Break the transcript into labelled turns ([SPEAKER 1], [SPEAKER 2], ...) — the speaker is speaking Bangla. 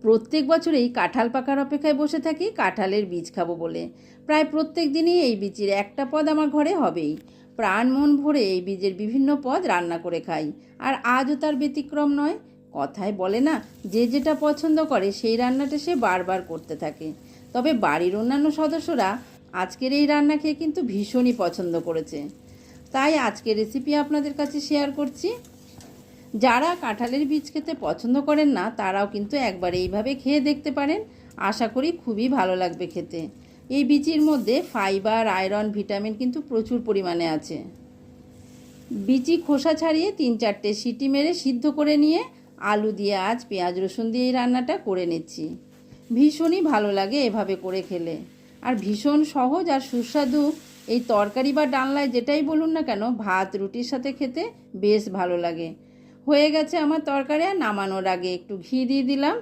[SPEAKER 1] প্রত্যেক বছরেই কাঁঠাল পাকার অপেক্ষায় বসে থাকি কাঁঠালের বীজ খাবো বলে। প্রায় প্রত্যেক দিনই এই বীজের একটা পদ আমার ঘরে হবেই। প্রাণ মন ভরে এই বীজের বিভিন্ন পদ রান্না করে খাই, আর আজও তার ব্যতিক্রম নয়। কথায় বলে না, যে যেটা পছন্দ করে সেই রান্নাটা সে বারবার করতে থাকে। তবে বাড়ির অন্যান্য সদস্যরা আজকের এই রান্না খেয়ে কিন্তু ভীষণই পছন্দ করেছে, তাই আজকের রেসিপি আপনাদের কাছে শেয়ার করছি। যারা কাঁঠালের বীজ খেতে পছন্দ করেন না তারাও কিন্তু একবার এইভাবে খেয়ে দেখতে পারেন। আশা করি খুবই ভালো লাগবে খেতে। এই বীজের মধ্যে ফাইবার, আয়রন, ভিটামিন কিন্তু প্রচুর পরিমাণে আছে। বীজি খোসা ছাড়িয়ে 3-4টে সিটি মেরে সিদ্ধ করে নিয়ে আলু দিয়ে আজ পেঁয়াজ রসুন দিয়ে এই রান্নাটা করে নিচ্ছি। ভীষণই ভালো লাগে এভাবে করে খেলে, আর ভীষণ সহজ আর সুস্বাদু। এই তরকারি বা ডালনায় যেটাই বলুন না কেন, ভাত রুটির সাথে খেতে বেশ ভালো লাগে। হয়ে গেছে আমার তরকারি, আর নামানোর আগে একটু ঘি দিয়ে দিলাম।